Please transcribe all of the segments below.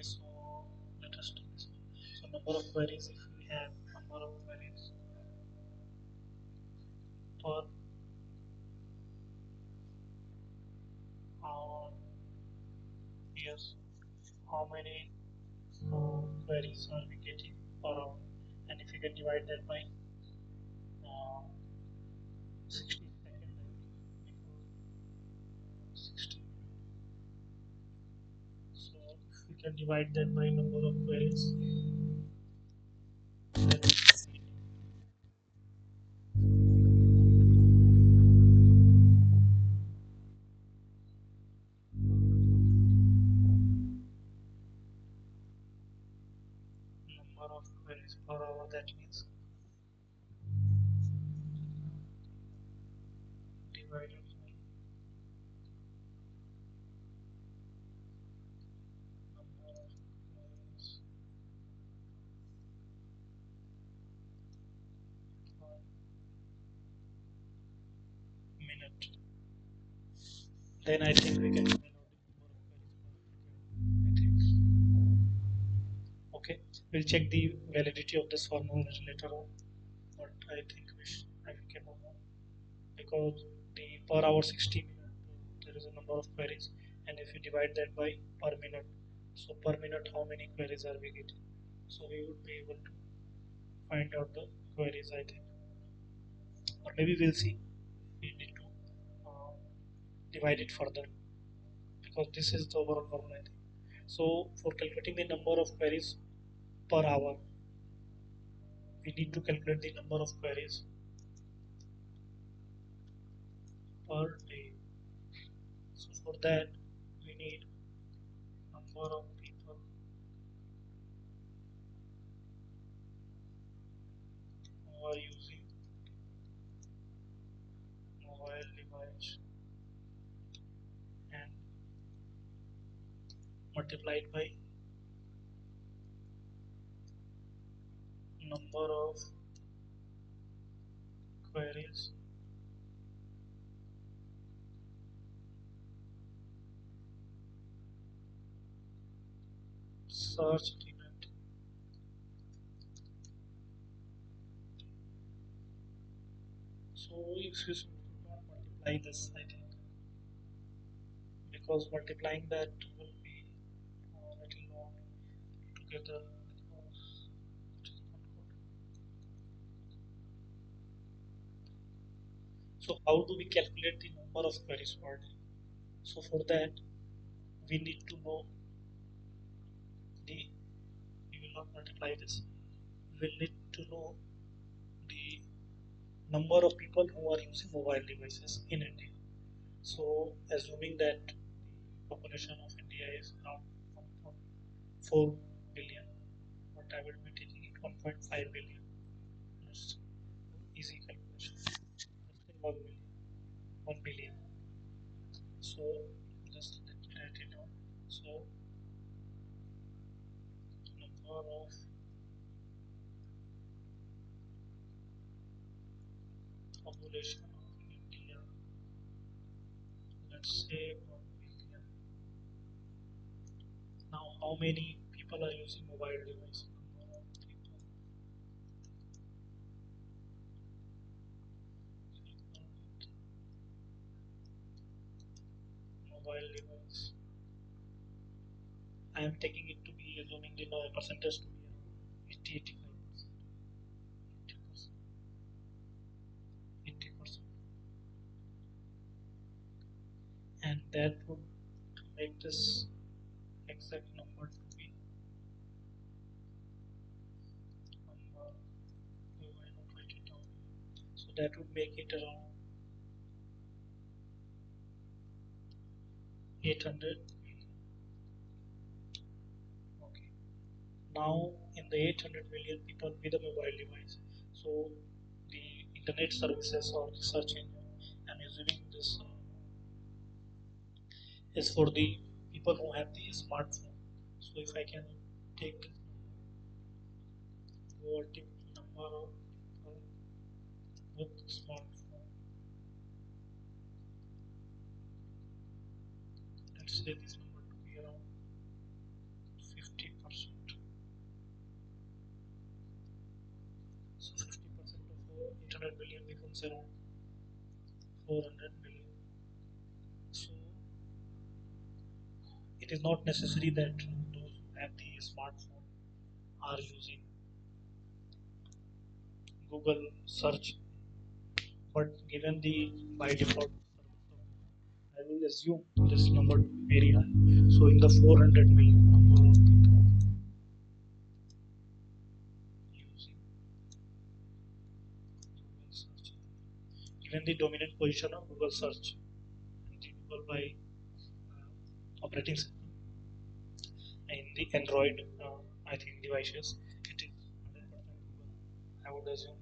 Okay, so let us do this. So number of queries, if we have number of queries per hour, yes, how many queries are we getting per hour? And if you can divide that by 60 seconds, I think, before 60 minutes. So if we can divide that by number of queries, then number of queries per hour, that means divided by number of queries per minute. Then I think we can find out the number of queries per second. I think. Okay, we'll check the validity of this formula later on. But I think we can move on because the per hour 60 minute there is a number of queries, and if you divide that by per minute, so per minute how many queries are we getting? So we would be able to find out the queries, I think, or maybe we'll see. We need to uh, divide it further because this is the overall formula, I think. So for calculating the number of queries per hour, we need to calculate the number of queries per day. So for that, we need number of people who are using mobile device and multiplied by number of queries searched event. So if you should not multiply this, I think, because multiplying that will be a little long together because it is not good. So how do we calculate the number of queries per day? So for that, we need to know the, we will not multiply this. We will need to know the number of people who are using mobile devices in India. So, assuming that the population of India is around 1.4 billion, but I will be taking it 1.5 billion. That's easy calculation. Let's say 1 billion. 1 billion. So, just let me write it down. So, number of population of India, let's say 1 billion. Now, how many people are using mobile device? Number of people, people with mobile device. I am taking it to be assuming the percentage to be around 80 85%. 80%. 80%. And that would make this exact number to be number. Oh, I not write it down. So that would make it around 800 million. Okay. Now in the 800 million people with a mobile device, so the internet services or the search engine, I'm assuming this is for the people who have the smartphone. So if I can take this number, take number of people with smartphone, let's say this number to be around becomes around 400 million. So it is not necessary that those who have the smartphone are using Google search, but given the by default, I will assume this number to be very high. So in the 400 million number of people using Google search, given the dominant position of Google search and the Google by operating system in the Android, I think devices, it is 100% Google. I would assume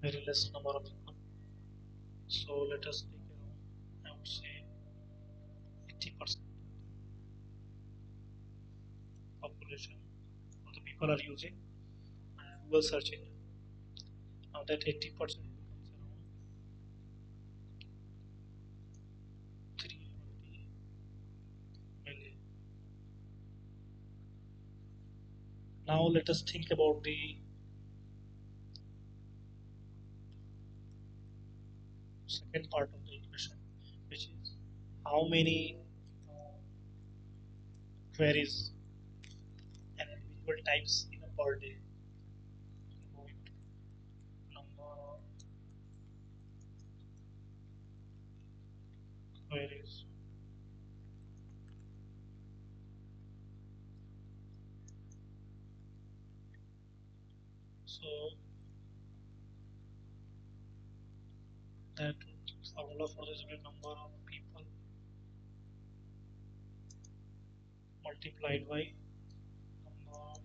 very less number of people. So let us take around, I would say 80% population of the people are using Google search engine. Now that 80% becomes around 320 million. Now let us think about the second part of the equation, which is how many queries an individual types in a per day. Number of queries. So that formula for this will be number of people multiplied by number of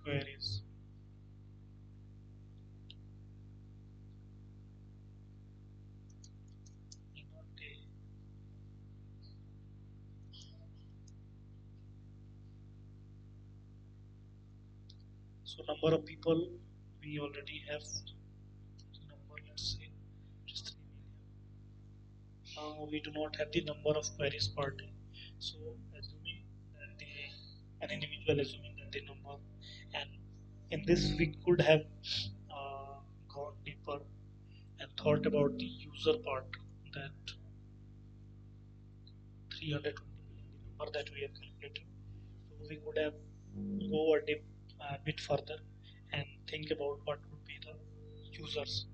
queries in a day. So number of people we already have number, let's say just 3 million. Now we do not have the number of queries per day. So assuming that an individual assuming that the number, and in this we could have gone deeper and thought about the user part, that 320 million the number that we have calculated. So we could have go a bit further and think about what would be the users,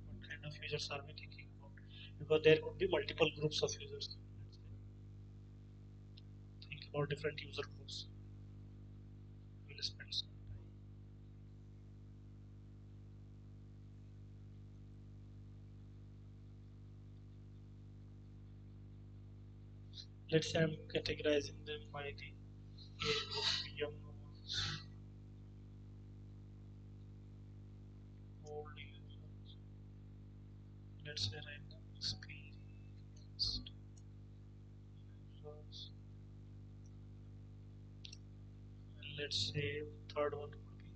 what kind of users are we thinking about, because there could be multiple groups of users. Think about different user groups. We'll spend some time. Let's say I'm categorizing them by the age group, young ones, old users. Let's say right now experienced users. And let's say third one would be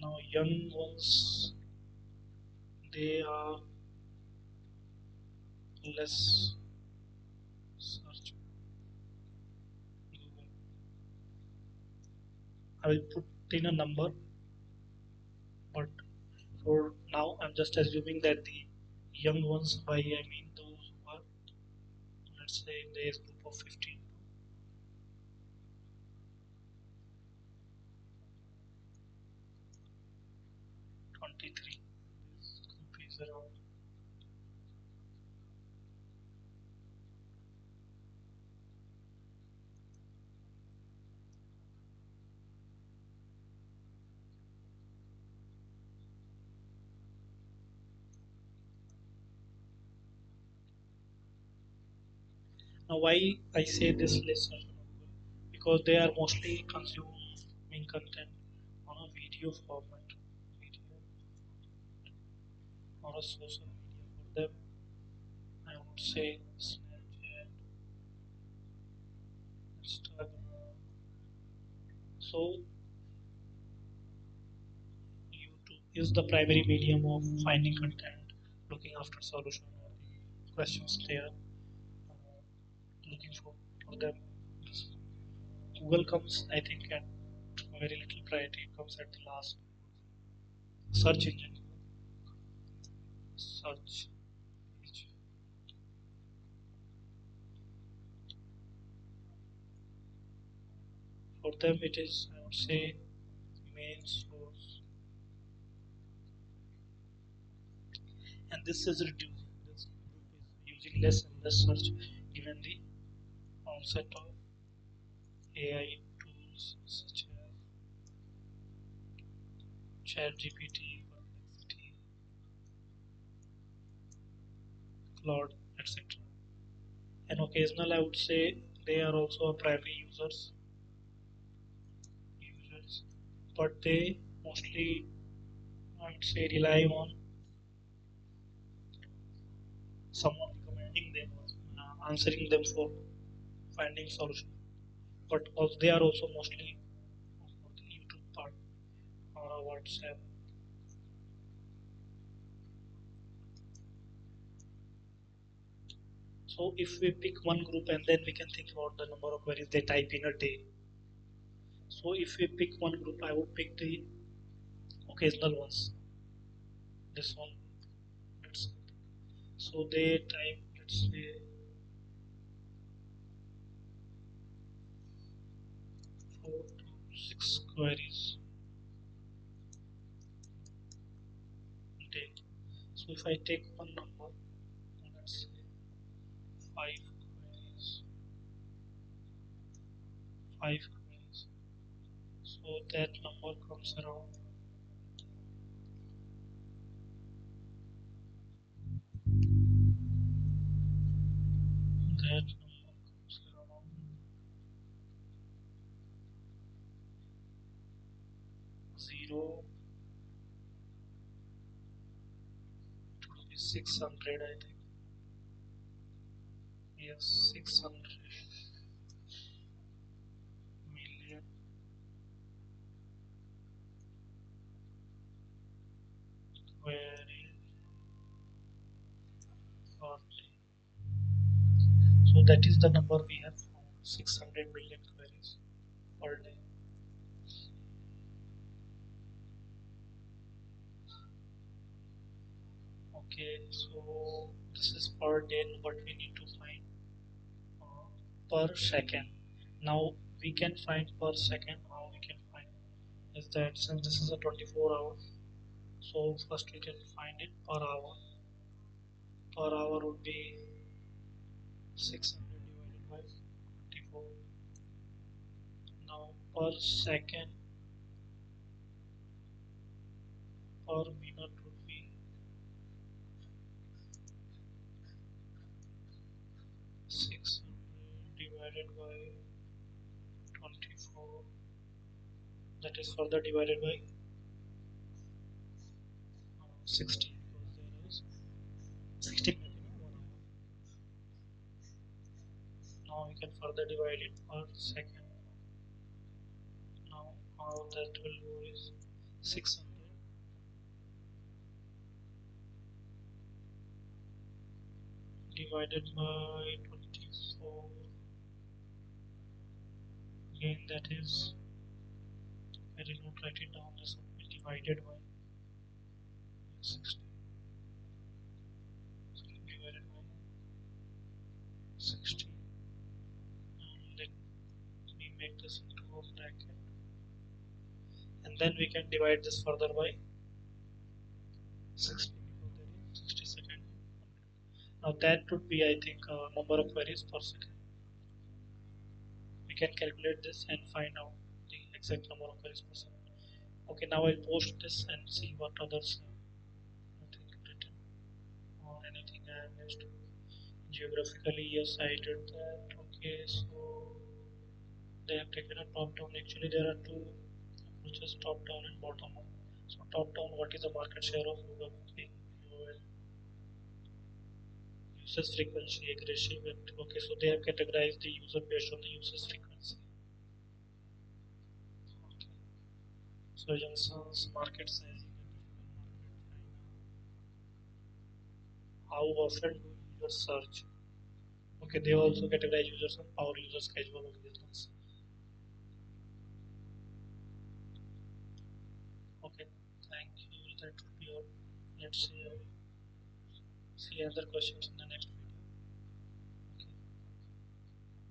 now young ones. They are less search Google. I will put in a number, but for now I'm just assuming that the young ones, by I mean those who are, let's say, in the age group of 15 to 23. This group is around. Now why I say this less search on Google? Because they are mostly consuming content on a video format, video or a social media. For them, I would say Snapchat, Instagram. So YouTube is the primary medium of finding content, looking after solution or the questions they are looking for them. Google comes, I think, at very little priority. It comes at the last. Search engine. Search engine. For them, it is, I would say, main source, and this is reducing. This group is using less and less search, given the onset of AI tools such as ChatGPT, Perplexity, Claude, etc. And occasional, I would say, they are also primary users, but they mostly, I would say, rely on someone recommending them or answering them for finding solution. But also, they are also mostly for the YouTube part or WhatsApp. So if we pick one group and then we can think about the number of queries they type in a day. So if we pick one group, I would pick the occasional ones. This one. Let's, so they type, let's say, 4 to 6 queries a day. So if I take one number, let's say 5 queries, 5 queries. So that number comes around, that number comes around 0 to 600, I think. Yes, 600 million queries per day. So that is the number we have found, 600 million queries per day. Okay, so this is per day, but we need to find uh, per second. Now we can find per second. How we can find is that since this is a 24 hours, so first we can find it per hour. Per hour would be 600 divided by 24. Now per second, per minute would be 600 divided by 24. That is further divided by 60, because there is 60 minutes in 1 hour. Now we can further divide it per second. Now how that will go is 600 divided by 24. Again, that is, I did not write it down. This would be divided by 60. So divided by 60. And let me make this into a bracket. And then we can divide this further by 60, because there is 60 seconds. Now that would be, I think, number of queries per second. We can calculate this and find out the exact number of queries per second. Okay, now I'll post this and see what others have, I think, written or anything I have missed. Geographically, yes, I did that. Okay, so they have taken a top down. Actually, there are two approaches, top down and bottom up. So top down, what is the market share of Google? Okay, users frequency, aggressive. Okay, so they have categorized the user based on the users frequency. Okay. So Johnson's market size, how often do users search? Okay, they also categorize users on power users, casual, or business. Okay, thank you. That would be all. Let's see other questions in the next